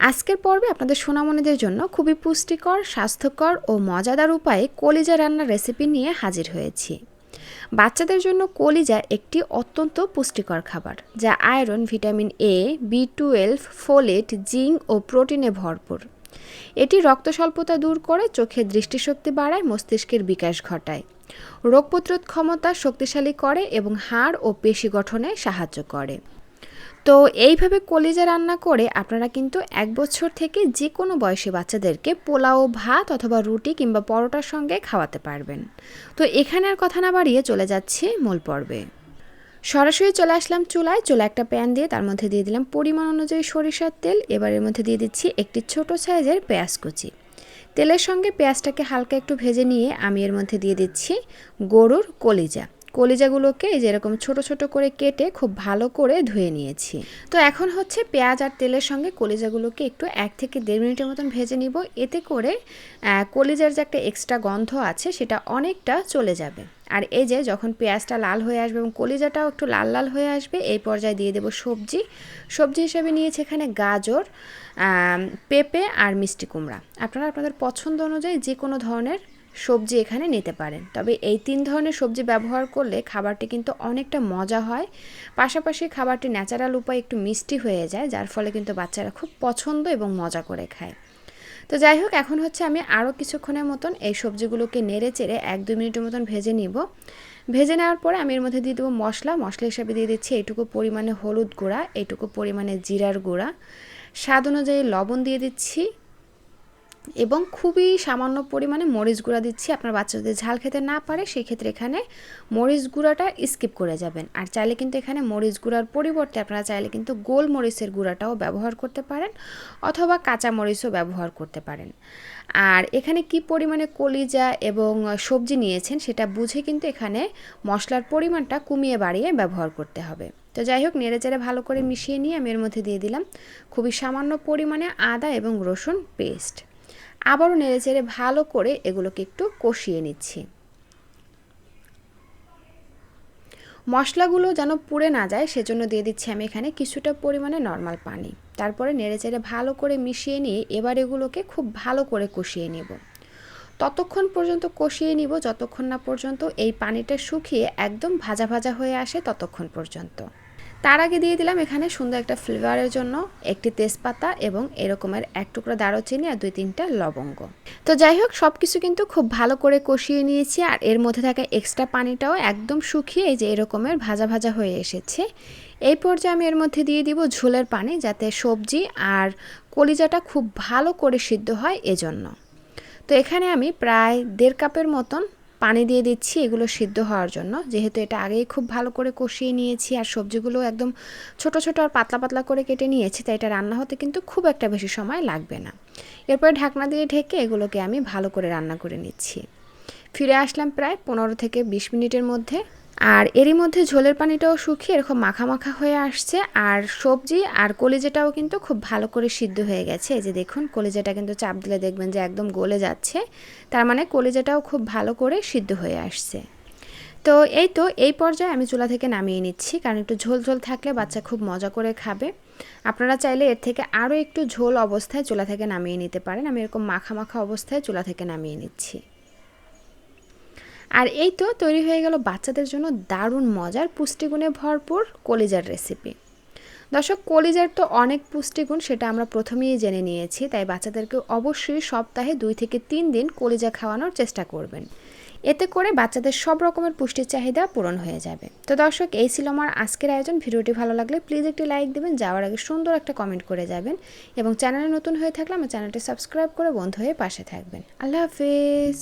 আজকের পর্বে আপনাদের সোনামণিদের জন্য খুবই পুষ্টিকর, স্বাস্থ্যকর ও মজাদার উপায়ে কলিজা রান্নার রেসিপি নিয়ে হাজির হয়েছি। বাচ্চাদের জন্য কলিজা একটি অত্যন্ত পুষ্টিকর খাবার, যা আয়রন, ভিটামিন এ, বি12, ফোলেট, জিঙ্ক ও প্রোটিনে ভরপুর। এটি রক্ত স্বল্পতা দূর করে, চোখের দৃষ্টিশক্তি বাড়ায়, মস্তিষ্কের বিকাশ ঘটায়, রোগ প্রতিরোধ ক্ষমতা শক্তিশালী করে এবং হাড় ও পেশি গঠনে সাহায্য করে। তো এইভাবে কলিজা রান্না করে আপনারা কিন্তু 1 বছর থেকে যে কোনো বয়সী বাচ্চাদেরকে পোলাও, ভাত অথবা রুটি কিংবা পরোটার সঙ্গে খাওয়াতে পারবেন। তো এখানে আর কথা না বাড়িয়ে চলে যাচ্ছি মূল পর্বে। সরাসরি চলে আসলাম চুলায়। একটা প্যান দিয়ে তার মধ্যে দিয়ে দিলাম পরিমাণ অনুযায়ী সরিষার তেল। এবার এর মধ্যে দিয়ে দিচ্ছি একটি ছোট সাইজের পেঁয়াজ কুচি। তেলের সঙ্গে পেঁয়াজটাকে হালকা একটু ভেজে নিয়ে আমি এর মধ্যে দিয়ে দিচ্ছি গরুর কলিজাগুলোকে যেরকম ছোট ছোট করে কেটে খুব ভালো করে ধুয়ে নিয়েছি। তো এখন হচ্ছে পেঁয়াজ আর তেলের সঙ্গে কলিজাগুলোকে একটু 1 থেকে 1.5 মিনিটের মতন ভেজে নিব। এতে করে কলিজার যে একটা এক্সট্রা গন্ধ আছে সেটা অনেকটা চলে যাবে। আর এই যে যখন পেঁয়াজটা লাল হয়ে আসবে এবং কলিজাটাও একটু লাল লাল হয়ে আসবে, এই পর্যায়ে দিয়ে দেব সবজি হিসেবে নিয়েছি এখানে গাজর, পেঁপে আর মিষ্টি কুমড়া। আপনারা আপনাদের পছন্দ অনুযায়ী যে কোনো ধরনের সবজি এখানে নিতে পারেন। তবে এই 3 ধরনের সবজি ব্যবহার করলে খাবারটি কিন্তু অনেকটা মজা হয়, পাশাপাশি খাবারটি ন্যাচারাল উপায়ে একটু মিষ্টি হয়ে যায়, যার ফলে কিন্তু বাচ্চারা খুব পছন্দ এবং মজা করে খায়। তো যাই হোক, এখন হচ্ছে আমি আরও কিছুক্ষণের মতন এই সবজিগুলোকে নেড়ে চেড়ে 1-2 মিনিটের মতন ভেজে নিব। ভেজে নেওয়ার পরে আমি এর মধ্যে দিয়ে দেবো মশলা হিসেবে দিয়ে দিচ্ছি এইটুকু পরিমাণে হলুদ গুঁড়া, এইটুকু পরিমাণে জিরার গুঁড়া, স্বাদ অনুযায়ী লবণ দিয়ে দিচ্ছি এবং খুবই সামান্য পরিমাণে মরিচ গুঁড়া দিচ্ছি। আপনার বাচ্চা যদি ঝাল খেতে না পারে সেক্ষেত্রে এখানে মরিচ গুঁড়াটা স্কিপ করে যাবেন। আর চাইলে কিন্তু এখানে মরিচ গুঁড়ার পরিবর্তে আপনারা চাইলে কিন্তু গোলমরিচের গুঁড়াটাও ব্যবহার করতে পারেন অথবা কাঁচা মরিচও ব্যবহার করতে পারেন। আর এখানে কি পরিমাণে কলিজা এবং সবজি নিয়েছেন সেটা বুঝে কিন্তু এখানে মশলার পরিমাণটা কমিয়ে বাড়িয়ে ব্যবহার করতে হবে। তো যাই হোক, নেড়েচেড়ে ভালো করে মিশিয়ে নিয়ে আমি এর মধ্যে দিয়ে দিলাম খুবই সামান্য পরিমাণে আদা এবং রসুন পেস্ট। আবারও নেড়েচেড়ে ভালো করে এগুলোকে একটু কষিয়ে নিচ্ছি। মশলাগুলো যেন পুড়ে না যায় সেজন্য দিয়ে দিচ্ছি আমি এখানে কিছুটা পরিমাণে নর্মাল পানি। তারপরে নেড়েচেড়ে ভালো করে মিশিয়ে নিয়ে এবার এগুলোকে খুব ভালো করে কষিয়ে নেব। ততক্ষণ পর্যন্ত কষিয়ে নিব যতক্ষণ না পর্যন্ত এই পানিটা শুকিয়ে একদম ভাজা ভাজা হয়ে আসে, ততক্ষণ পর্যন্ত। তার আগে দিয়ে দিলাম এখানে সুন্দর একটা ফ্লেভারের জন্য একটি তেজপাতা এবং এরকমের 1 টুকরা দারুচিনি আর 2-3টা লবঙ্গ। তো যাই হোক, সব কিছু কিন্তু খুব ভালো করে কষিয়ে নিয়েছি আর এর মধ্যে থাকা এক্সট্রা পানিটাও একদম শুকিয়ে এই যে এরকমের ভাজা ভাজা হয়ে এসেছে। এই পর্যায়ে আমি এর মধ্যে দিয়ে দিব ঝোলের পানি, যাতে সবজি আর কলিজাটা খুব ভালো করে সিদ্ধ হয় এজন্য। তো এখানে আমি প্রায় 1.5 কাপের মতন পানি দিয়ে দিচ্ছি এগুলো সিদ্ধ হওয়ার জন্য, যেহেতু এটা আগেই খুব ভালো করে কষিয়ে নিয়েছি আর সবজিগুলো একদম ছোট ছোট আর পাতলা পাতলা করে কেটে নিয়েছি, তাই এটা রান্না হতে কিন্তু খুব একটা বেশি সময় লাগবে না। এরপরে ঢাকনা দিয়ে ঢেকে এগুলোকে আমি ভালো করে রান্না করে নিচ্ছি। ফিরে আসলাম প্রায় 15 থেকে 20 মিনিটের মধ্যে। আর এরই মধ্যে ঝোলের পানিটাও শুকিয়ে এরকম মাখা মাখা হয়ে আসছে আর সবজি আর কলিজাটাও কিন্তু খুব ভালো করে সিদ্ধ হয়ে গেছে। এই যে দেখুন, কলিজাটা কিন্তু চাপ দিলে দেখবেন যে একদম গলে যাচ্ছে, তার মানে কলিজাটাও খুব ভালো করে সিদ্ধ হয়ে আসছে। তো এই পর্যায়ে আমি চুলা থেকে নামিয়ে নিচ্ছি, কারণ একটু ঝোল ঝোল থাকলে বাচ্চা খুব মজা করে খাবে। আপনারা চাইলে এর থেকে আরও একটু ঝোল অবস্থায় চুলা থেকে নামিয়ে নিতে পারেন। আমি এরকম মাখা মাখা অবস্থায় চুলা থেকে নামিয়ে নিচ্ছি। আর এই তো তৈরি হয়ে গেল বাচ্চাদের জন্য দারুণ মজার, পুষ্টিগুণে ভরপুর কলিজার রেসিপি। দর্শক, কলিজার তো অনেক পুষ্টিগুণ, সেটা আমরা প্রথমেই জেনে নিয়েছি, তাই বাচ্চাদেরকে অবশ্যই সপ্তাহে 2 থেকে 3 দিন কলিজা খাওয়ানোর চেষ্টা করবেন। এতে করে বাচ্চাদের সব রকমের পুষ্টির চাহিদা পূরণ হয়ে যাবে। তো দর্শক, এই ছিল আমার আজকের আয়োজন। ভিডিওটি ভালো লাগলে প্লিজ একটি লাইক দেবেন, যাওয়ার আগে সুন্দর একটা কমেন্ট করে যাবেন এবং চ্যানেলে নতুন হয়ে থাকলে আমার চ্যানেলটি সাবস্ক্রাইব করে বন্ধু হয়ে পাশে থাকবেন। আল্লাহ হাফেজ।